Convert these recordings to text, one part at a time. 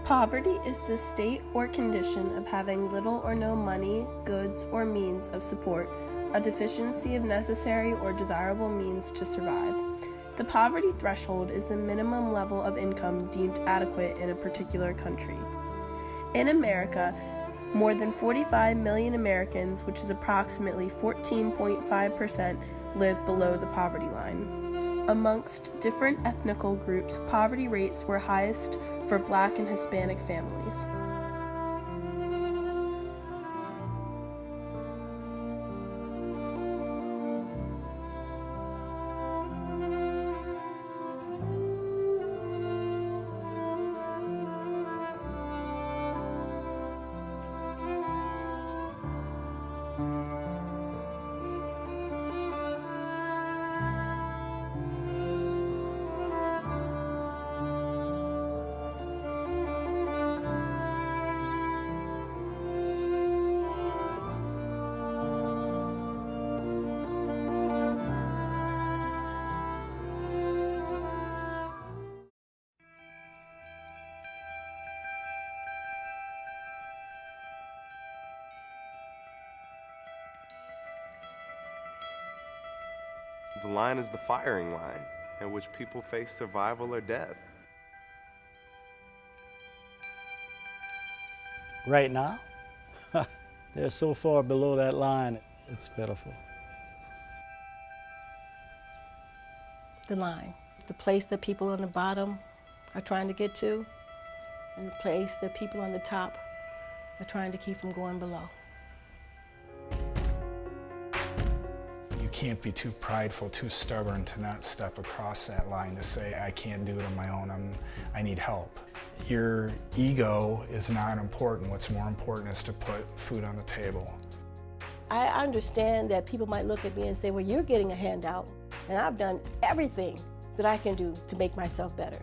Poverty is the state or condition of having little or no money, goods, or means of support, a deficiency of necessary or desirable means to survive. The poverty threshold is the minimum level of income deemed adequate in a particular country. In America, more than 45 million Americans, which is approximately 14.5%, live below the poverty line. Amongst different ethnical groups, poverty rates were highest for Black and Hispanic families. The line is the firing line, in which people face survival or death. Right now, they're so far below that line, it's pitiful. The line, the place that people on the bottom are trying to get to, and the place that people on the top are trying to keep from going below. You can't be too prideful, too stubborn to not step across that line to say, I can't do it on my own, I need help. Your ego is not important. What's more important is to put food on the table. I understand that people might look at me and say, well, you're getting a handout, and I've done everything that I can do to make myself better.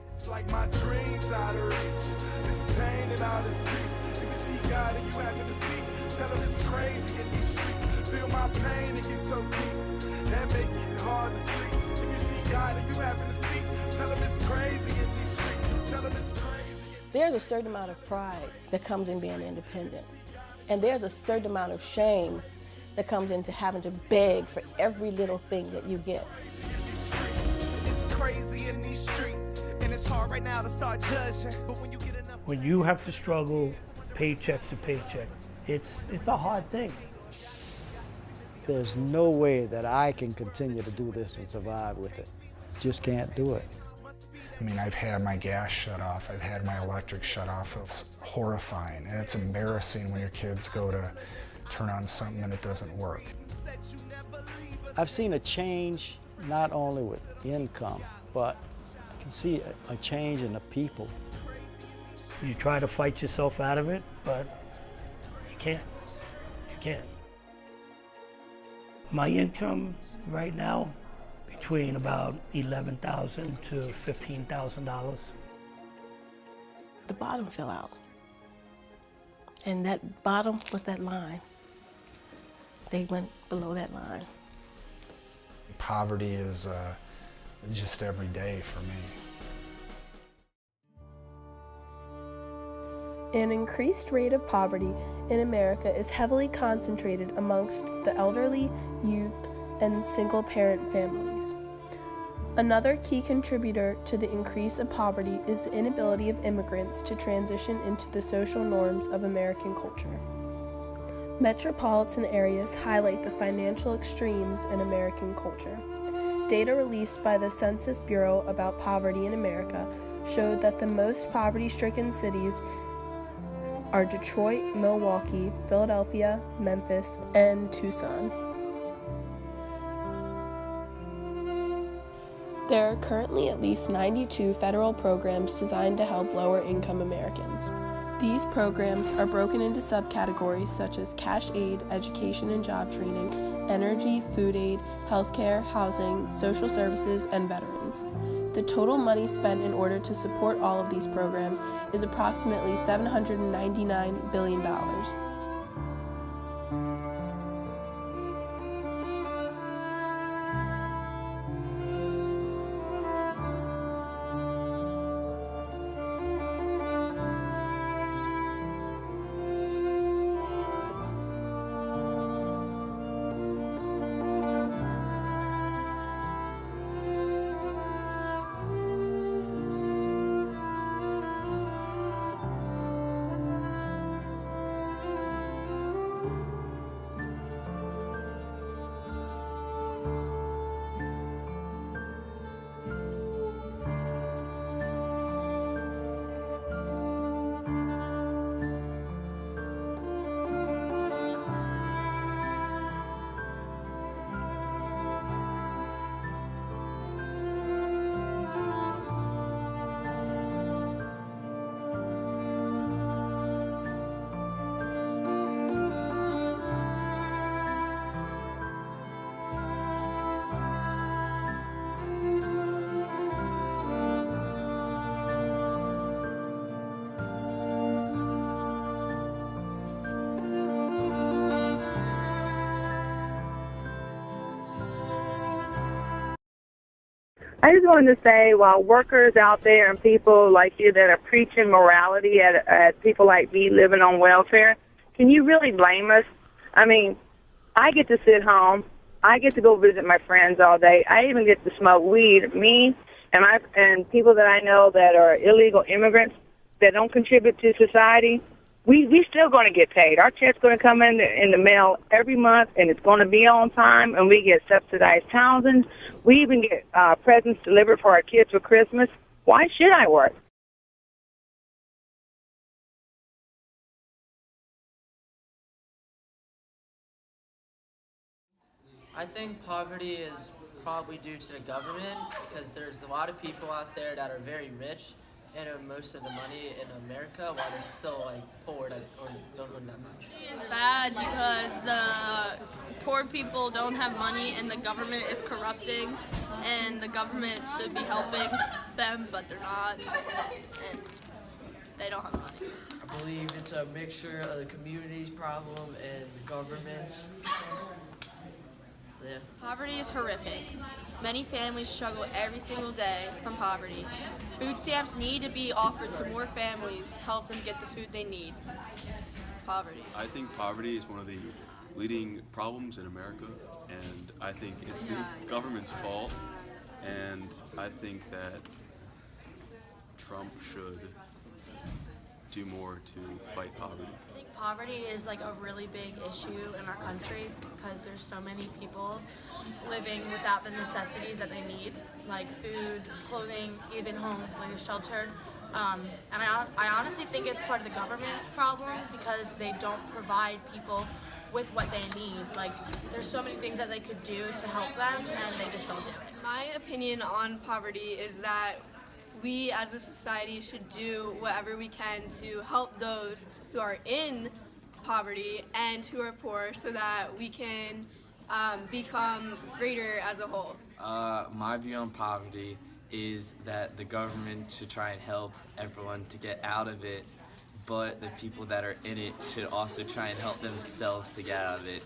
It's like my dreams out of reach, this pain and all this grief. If you see God and you happen to speak, tell him it's crazy in these streets. Feel my pain, it gets so deep, that make it hard to sleep. If you see God and you happen to speak, tell him it's crazy in these streets. Tell him it's crazy. There's a certain amount of pride that comes in being independent. And there's a certain amount of shame that comes into having to beg for every little thing that you get. It's crazy in these streets, and it's hard right now to start judging. But when you get enough, when you have to struggle paycheck to paycheck, it's a hard thing. There's no way that I can continue to do this and survive with it. Just can't do it. I mean, I've had my gas shut off, I've had my electric shut off. It's horrifying, and it's embarrassing when your kids go to turn on something and it doesn't work. I've seen a change not only with income, but I can see a change in the people. You try to fight yourself out of it, but you can't. You can't. My income right now, between about $11,000 to $15,000. The bottom fell out. And that bottom was that line. They went below that line. Poverty is just every day for me. An increased rate of poverty in America is heavily concentrated amongst the elderly, youth, and single-parent families. Another key contributor to the increase of poverty is the inability of immigrants to transition into the social norms of American culture. Metropolitan areas highlight the financial extremes in American culture. Data released by the Census Bureau about poverty in America showed that the most poverty-stricken cities are Detroit, Milwaukee, Philadelphia, Memphis, and Tucson. There are currently at least 92 federal programs designed to help lower-income Americans. These programs are broken into subcategories such as cash aid, education and job training, energy, food aid, healthcare, housing, social services, and veterans. The total money spent in order to support all of these programs is approximately $799 billion. I just wanted to say, while workers out there and people like you that are preaching morality at people like me living on welfare, can you really blame us? I mean, I get to sit home. I get to go visit my friends all day. I even get to smoke weed. Me and people that I know that are illegal immigrants that don't contribute to society, we still going to get paid. Our check's going to come in the mail every month, and it's going to be on time, and we get subsidized housing. We even get presents delivered for our kids for Christmas. Why should I work? I think poverty is probably due to the government, because there's a lot of people out there that are very rich and earn most of the money in America, while there's still like poor that don't earn that much. It's bad because the poor people don't have money and the government is corrupting, and the government should be helping them, but they're not, and they don't have money. I believe it's a mixture of the community's problem and the government's. Yeah. Poverty is horrific. Many families struggle every single day from poverty. Food stamps need to be offered to more families to help them get the food they need. Poverty. I think poverty is one of the leading problems in America, and I think it's the government's fault, and I think that Trump should do more to fight poverty. I think poverty is like a really big issue in our country because there's so many people living without the necessities that they need, like food, clothing, even home, like a shelter. And I honestly think it's part of the government's problem because they don't provide people with what they need. Like, there's so many things that they could do to help them, and they just don't do it. My opinion on poverty is that we as a society should do whatever we can to help those who are in poverty and who are poor so that we can become greater as a whole. My view on poverty is that the government should try and help everyone to get out of it, but the people that are in it should also try and help themselves to get out of it.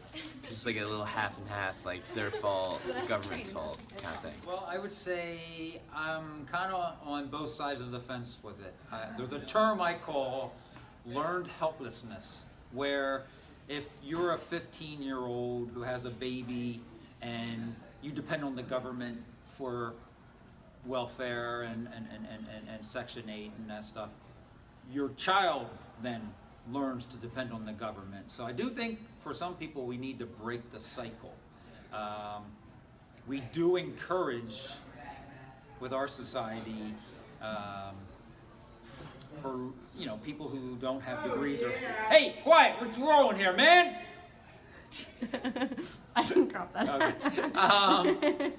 Just like a little half and half, like their fault, government's fault kind of thing. Well, I would say I'm kind of on both sides of the fence with it. There's a term I call learned helplessness, where if you're a 15-year-old who has a baby and you depend on the government for welfare and Section 8 and that stuff, your child then learns to depend on the government. So I do think for some people we need to break the cycle. We do encourage with our society for people who don't have degrees or, hey, quiet, we're throwing here, man. I can crop that. Okay.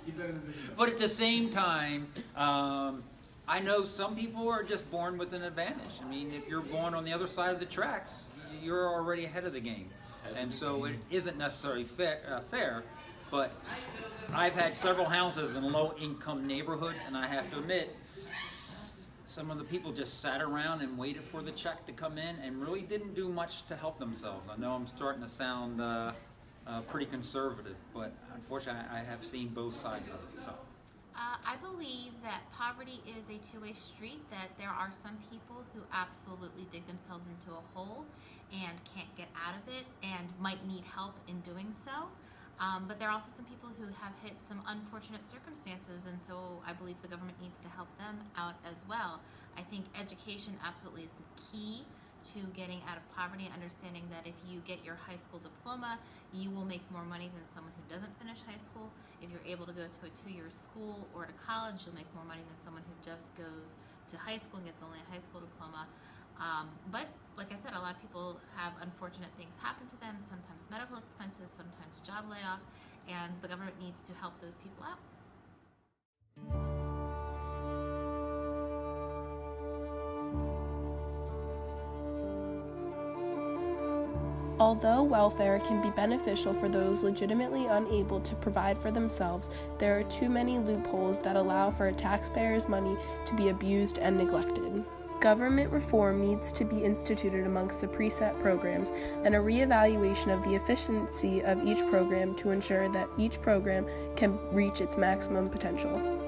But at the same time, I know some people are just born with an advantage. I mean, if you're born on the other side of the tracks, you're already ahead of the game. And so it isn't necessarily fair, but I've had several houses in low-income neighborhoods, and I have to admit, some of the people just sat around and waited for the check to come in and really didn't do much to help themselves. I know I'm starting to sound pretty conservative, but unfortunately I have seen both sides of it. So. I believe that poverty is a two-way street, that there are some people who absolutely dig themselves into a hole and can't get out of it and might need help in doing so. But there are also some people who have hit some unfortunate circumstances, and so I believe the government needs to help them out as well. I think education absolutely is the key to getting out of poverty, understanding that if you get your high school diploma, you will make more money than someone who doesn't finish high school. If you're able to go to a 2-year school or to college, you'll make more money than someone who just goes to high school and gets only a high school diploma. But like I said, a lot of people have unfortunate things happen to them, sometimes medical expenses, sometimes job layoff, and the government needs to help those people out. Although welfare can be beneficial for those legitimately unable to provide for themselves, there are too many loopholes that allow for taxpayers' money to be abused and neglected. Government reform needs to be instituted amongst the preset programs, and a reevaluation of the efficiency of each program to ensure that each program can reach its maximum potential.